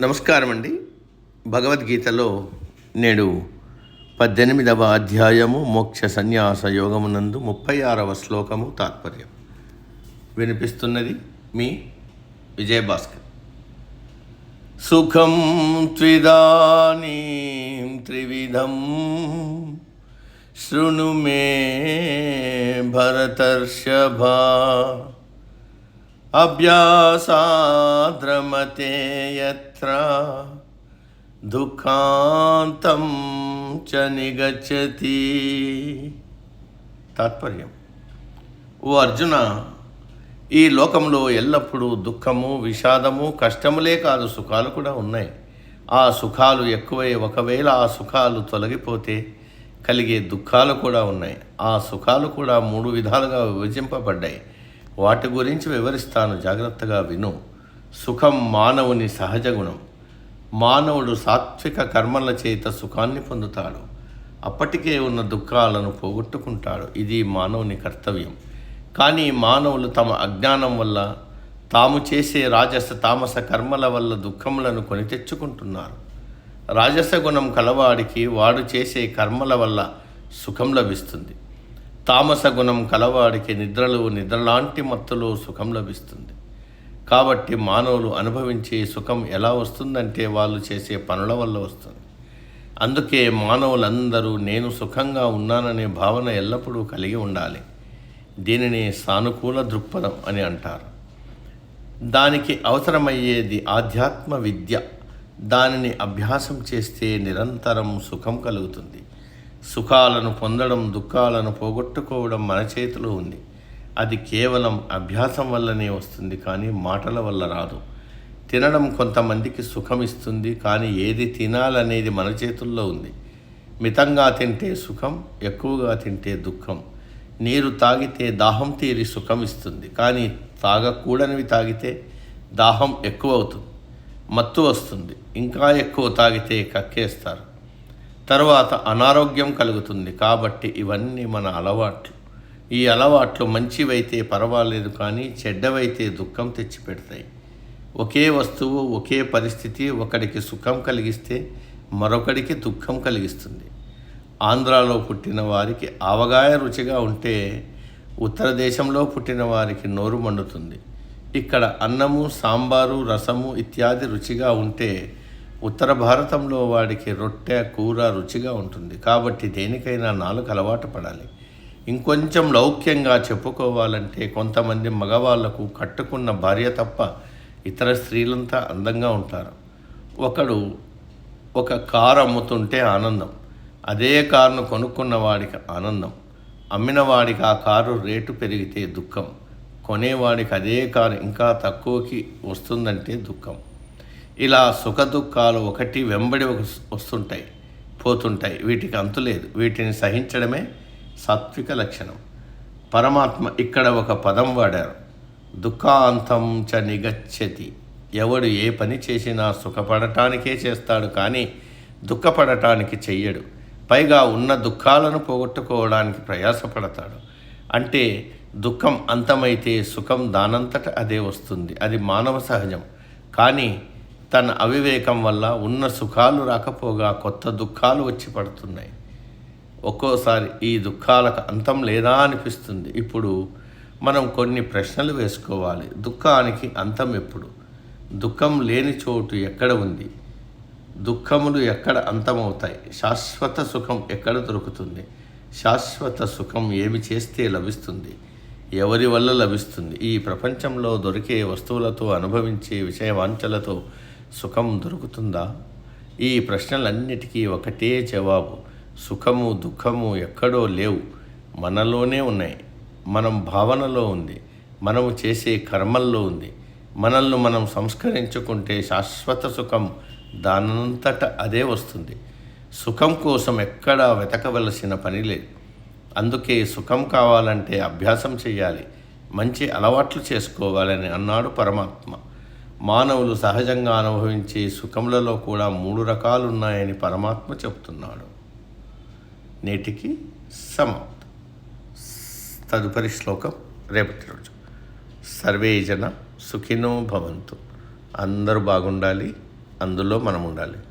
నమస్కారం అండి. భగవద్గీతలో నేడు 18వ అధ్యాయము మోక్ష సన్యాస యోగమునందు 36వ శ్లోకము తాత్పర్యం వినిపిస్తున్నది మీ విజయభాస్కర్. సుఖం త్విదానీం త్రివిధం శృణు మే భరతర్షభా అభ్యాసాద్రమతే యత్ర దుఃఖాంతం చ నిగచ్చతి. తాత్పర్యం: ఓ అర్జున, ఈ లోకంలో ఎల్లప్పుడూ దుఃఖము, విషాదము, కష్టములే కాదు, సుఖాలు కూడా ఉన్నాయి. ఆ సుఖాలు ఎక్కువై ఒకవేళ ఆ సుఖాలు తొలగిపోతే కలిగే దుఃఖాలు కూడా ఉన్నాయి. ఆ సుఖాలు కూడా 3 విధాలుగా విభజింపబడ్డాయి. వాటి గురించి వివరిస్తాను, జాగ్రత్తగా విను. సుఖం మానవుని సహజ గుణం. మానవుడు సాత్విక కర్మల చేత సుఖాన్ని పొందుతాడు. అప్పటికే ఉన్న దుఃఖాలను పోగొట్టుకుంటాడు. ఇది మానవుని కర్తవ్యం. కానీ మానవులు తమ అజ్ఞానం వల్ల, తాము చేసే రాజస తామస కర్మల వల్ల దుఃఖములను కొని తెచ్చుకుంటున్నారు. రాజస గుణం కలవాడికి వాడు చేసే కర్మల వల్ల సుఖం లభిస్తుంది. తామస గుణం కలవాడికి నిద్రలాంటి మత్తులో సుఖం లభిస్తుంది. కాబట్టి మానవులు అనుభవించే సుఖం ఎలా వస్తుందంటే వాళ్ళు చేసే పనుల వల్ల వస్తుంది. అందుకే మానవులందరూ నేను సుఖంగా ఉన్నాననే భావన ఎల్లప్పుడూ కలిగి ఉండాలి. దీనిని సానుకూల దృక్పథం అని అంటారు. దానికి అవసరమయ్యేది ఆధ్యాత్మ విద్య. దానిని అభ్యాసం చేస్తే నిరంతరం సుఖం కలుగుతుంది. సుఖాలను పొందడం, దుఃఖాలను పోగొట్టుకోవడం మన చేతిలో ఉంది. అది కేవలం అభ్యాసం వల్లనే వస్తుంది, కానీ మాటల వల్ల రాదు. తినడం కొంతమందికి సుఖం ఇస్తుంది, కానీ ఏది తినాలనేది మన చేతుల్లో ఉంది. మితంగా తింటే సుఖం, ఎక్కువగా తింటే దుఃఖం. నీరు తాగితే దాహం తీరి సుఖం ఇస్తుంది, కానీ తాగకూడనివి తాగితే దాహం ఎక్కువ అవుతుంది, మత్తు వస్తుంది. ఇంకా ఎక్కువ తాగితే కక్కేస్తారు, తరువాత అనారోగ్యం కలుగుతుంది. కాబట్టి ఇవన్నీ మన అలవాట్లు. ఈ అలవాట్లు మంచివైతే పర్వాలేదు, కానీ చెడ్డవైతే దుఃఖం తెచ్చిపెడతాయి. ఒకే వస్తువు, ఒకే పరిస్థితి ఒకడికి సుఖం కలిగిస్తే మరొకడికి దుఃఖం కలిగిస్తుంది. ఆంధ్రాలో పుట్టిన వారికి ఆవగాయ రుచిగా ఉంటే ఉత్తర దేశంలో పుట్టిన వారికి నోరు మండుతుంది. ఇక్కడ అన్నము, సాంబారు, రసము ఇత్యాది రుచిగా ఉంటే ఉత్తర భారతంలో వాడికి రొట్టె, కూర రుచిగా ఉంటుంది. కాబట్టి దేనికైనా నాలుక అలవాటు పడాలి. ఇంకొంచెం లౌక్యంగా చెప్పుకోవాలంటే కొంతమంది మగవాళ్లకు కట్టుకున్న భార్య తప్ప ఇతర స్త్రీలంతా అందంగా ఉంటారు. ఒకడు ఒక కారు అమ్ముతుంటే ఆనందం, అదే కారును కొనుక్కున్న వాడికి ఆనందం. అమ్మిన వాడికి ఆ కారు రేటు పెరిగితే దుఃఖం, కొనేవాడికి అదే కారు ఇంకా తక్కువకి వస్తుందంటే దుఃఖం. ఇలా సుఖ దుఃఖాలు ఒకటి వెంబడి వస్తుంటాయి, పోతుంటాయి. వీటికి అంతులేదు. వీటిని సహించడమే సాత్విక లక్షణం. పరమాత్మ ఇక్కడ ఒక పదం వాడారు, దుఃఖాంతం చ నిగచ్చతి. ఎవడు ఏ పని చేసినా సుఖపడటానికే చేస్తాడు, కానీ దుఃఖపడటానికి చెయ్యడు. పైగా ఉన్న దుఃఖాలను పోగొట్టుకోవడానికి ప్రయాసపడతాడు. అంటే దుఃఖం అంతమైతే సుఖం దానంతట అదే వస్తుంది. అది మానవ సహజం. కానీ తన అవివేకం వల్ల ఉన్న సుఖాలు రాకపోగా కొత్త దుఃఖాలు వచ్చి పడుతున్నాయి. ఒక్కోసారి ఈ దుఃఖాలకు అంతం లేదా అనిపిస్తుంది. ఇప్పుడు మనం కొన్ని ప్రశ్నలు వేసుకోవాలి. దుఃఖానికి అంతం ఎప్పుడు? దుఃఖం లేని చోటు ఎక్కడ ఉంది? దుఃఖములు ఎక్కడ అంతమవుతాయి? శాశ్వత సుఖం ఎక్కడ దొరుకుతుంది? శాశ్వత సుఖం ఏమి చేస్తే లభిస్తుంది? ఎవరి వల్ల లభిస్తుంది? ఈ ప్రపంచంలో దొరికే వస్తువులతో, అనుభవించే విషయవాంఛలతో సుఖం దొరుకుతుందా? ఈ ప్రశ్నలన్నిటికీ ఒకటే జవాబు: సుఖము, దుఃఖము ఎక్కడో లేవు, మనలోనే ఉన్నాయి. మనం భావనలో ఉంది, మనము చేసే కర్మల్లో ఉంది. మనల్ని మనం సంస్కరించుకుంటే శాశ్వత సుఖం దానంతట అదే వస్తుంది. సుఖం కోసం ఎక్కడా వెతకవలసిన పని లేదు. అందుకే సుఖం కావాలంటే అభ్యాసం చేయాలి, మంచి అలవాట్లు చేసుకోవాలని అన్నాడు పరమాత్మ. మానవులు సహజంగా అనుభవించే సుఖములలో కూడా 3 రకాలు ఉన్నాయని పరమాత్మ చెప్తున్నాడు. నేటికి సమాప్తం. తదుపరి శ్లోకం రేపటి రోజు. సర్వే జన సుఖినో భవంతు. అందరూ బాగుండాలి. అందులో మనం ఉండాలి.